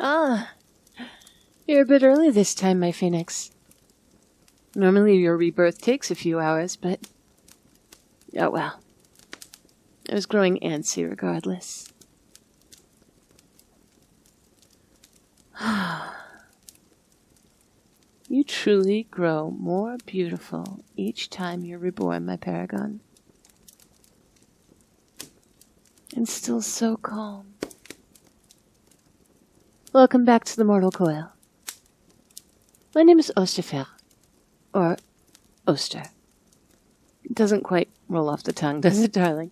Ah, you're a bit early this time, my phoenix. Normally your rebirth takes a few hours, but... oh well. I was growing antsy regardless. You truly grow more beautiful each time you're reborn, my paragon. And still so calm. Welcome back to the Mortal Coil. My name is Osterfer, or Oster. It doesn't quite roll off the tongue, does it, darling?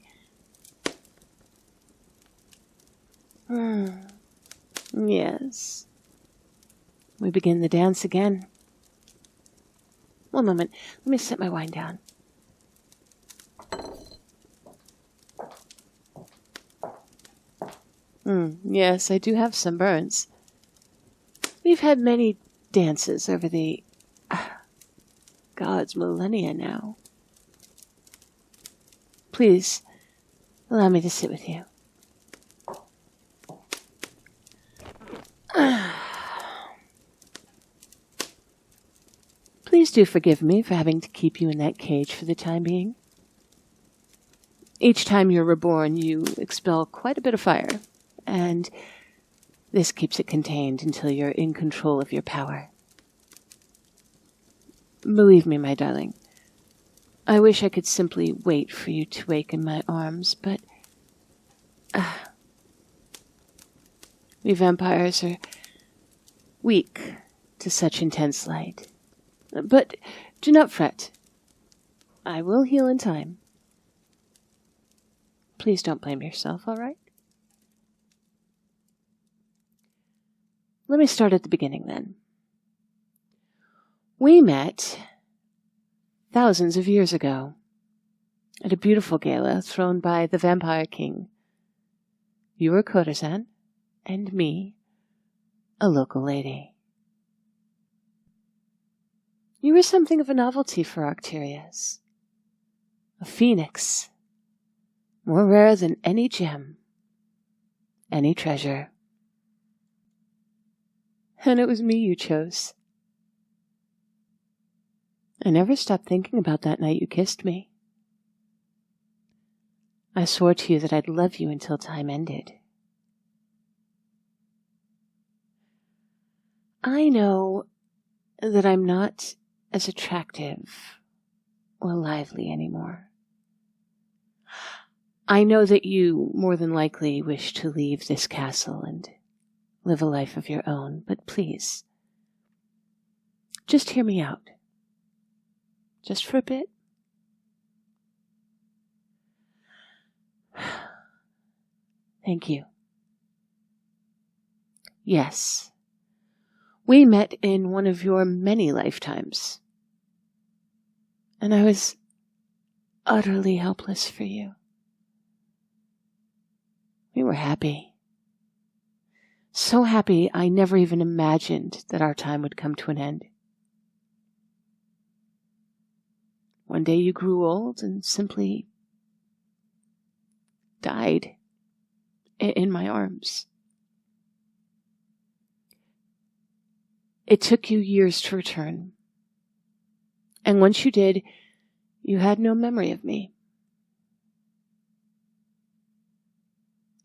Yes. We begin the dance again. One moment. Let me set my wine down. Yes, I do have some burns. We've had many dances over the... God's millennia now. Please, allow me to sit with you. Please do forgive me for having to keep you in that cage for the time being. Each time you're reborn, you expel quite a bit of fire, and this keeps it contained until you're in control of your power. Believe me, my darling, I wish I could simply wait for you to wake in my arms, but... we vampires are weak to such intense light. But do not fret. I will heal in time. Please don't blame yourself, all right? Let me start at the beginning, then. We met thousands of years ago at a beautiful gala thrown by the Vampire King. You were a courtesan, and me, a local lady. You were something of a novelty for Arcturias. A phoenix, more rare than any gem, any treasure. And it was me you chose. I never stopped thinking about that night you kissed me. I swore to you that I'd love you until time ended. I know that I'm not as attractive or lively anymore. I know that you more than likely wish to leave this castle and live a life of your own, but please, just hear me out. Just for a bit. Thank you. Yes. We met in one of your many lifetimes, and I was utterly helpless for you. We were happy. So happy I never even imagined that our time would come to an end. One day you grew old and simply died in my arms. It took you years to return. And once you did, you had no memory of me.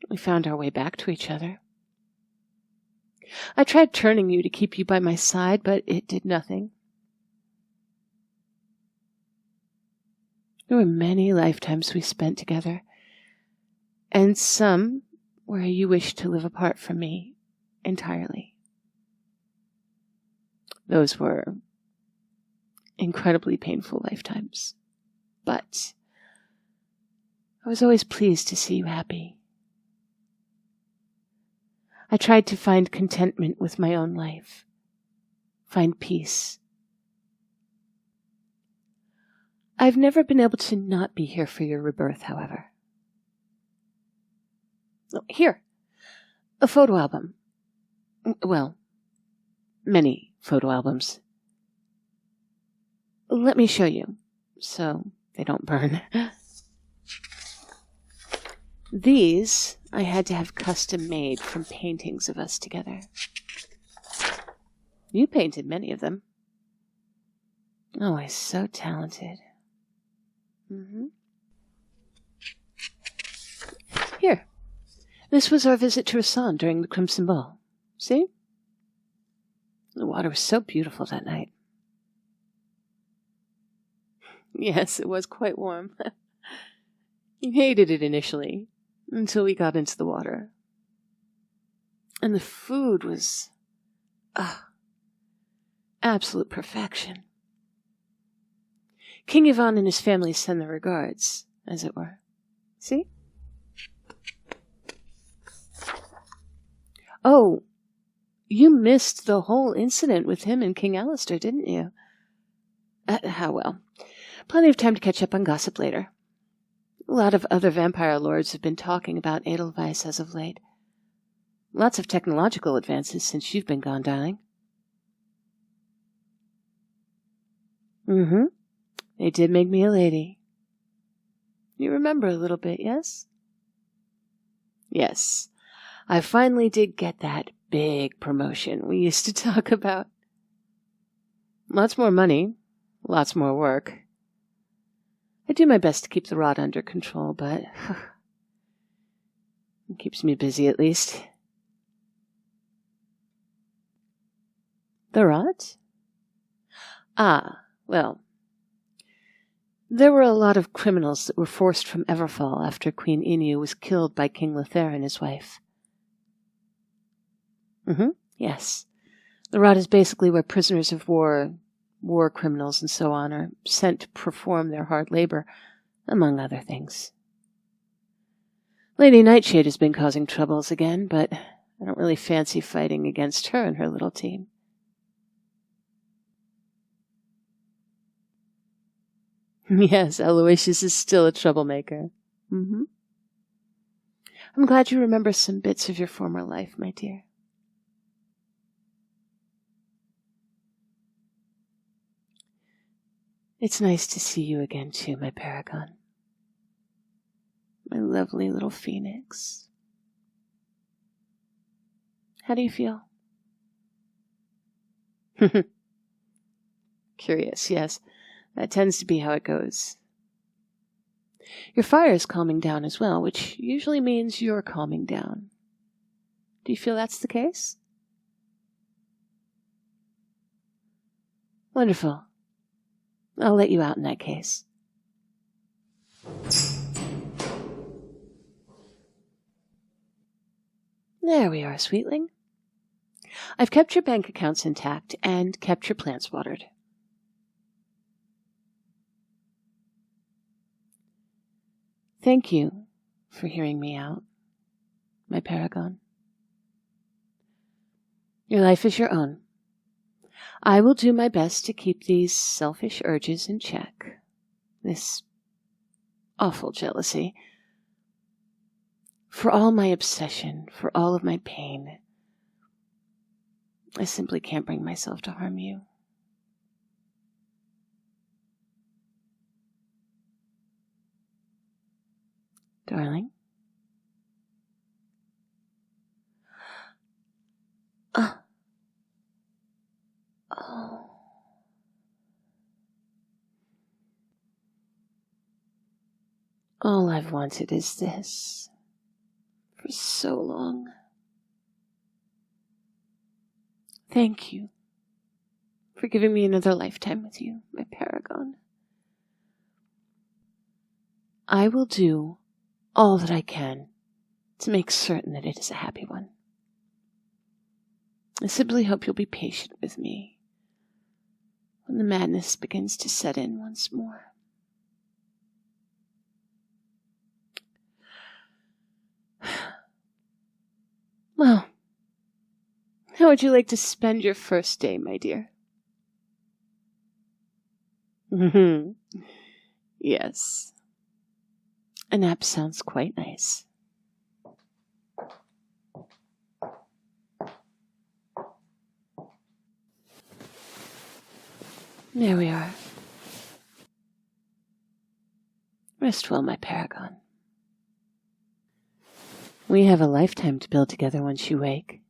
We found our way back to each other. I tried turning you to keep you by my side, but it did nothing. There were many lifetimes we spent together, and some where you wished to live apart from me entirely. Those were incredibly painful lifetimes, but I was always pleased to see you happy. I tried to find contentment with my own life, find peace. I've never been able to not be here for your rebirth, however. Here, a photo album. Well, many photo albums. Let me show you, so they don't burn. These I had to have custom made from paintings of us together. You painted many of them. Always so talented. Here. This was our visit to Rasan during the Crimson Ball. See? The water was so beautiful that night. Yes, it was quite warm. You hated it initially, until we got into the water. And the food was... absolute perfection. King Ivan and his family send their regards, as it were. See? Oh, you missed the whole incident with him and King Alistair, didn't you? How well. Plenty of time to catch up on gossip later. A lot of other vampire lords have been talking about Edelweiss as of late. Lots of technological advances since you've been gone, darling. They did make me a lady. You remember a little bit, yes? Yes. I finally did get that big promotion we used to talk about. Lots more money, lots more work. I do my best to keep the rot under control, but it keeps me busy at least. The rot? Well, there were a lot of criminals that were forced from Everfall after Queen Inu was killed by King Lothair and his wife. Yes. The rot is basically where prisoners of war criminals and so on, are sent to perform their hard labor, among other things. Lady Nightshade has been causing troubles again, but I don't really fancy fighting against her and her little team. Yes, Aloysius is still a troublemaker. I'm glad you remember some bits of your former life, my dear. It's nice to see you again, too, my paragon. My lovely little phoenix. How do you feel? Curious, yes. That tends to be how it goes. Your fire is calming down as well, which usually means you're calming down. Do you feel that's the case? Wonderful. I'll let you out in that case. There we are, sweetling. I've kept your bank accounts intact and kept your plants watered. Thank you for hearing me out, my paragon. Your life is your own. I will do my best to keep these selfish urges in check. This awful jealousy. For all my obsession, for all of my pain, I simply can't bring myself to harm you. Darling? Oh. All I've wanted is this. For so long. Thank you for giving me another lifetime with you, my paragon. I will do all that I can to make certain that it is a happy one. I simply hope you'll be patient with me when the madness begins to set in once more. Well, how would you like to spend your first day, my dear? Yes. A nap sounds quite nice. There we are. Rest well, my paragon. We have a lifetime to build together once you wake.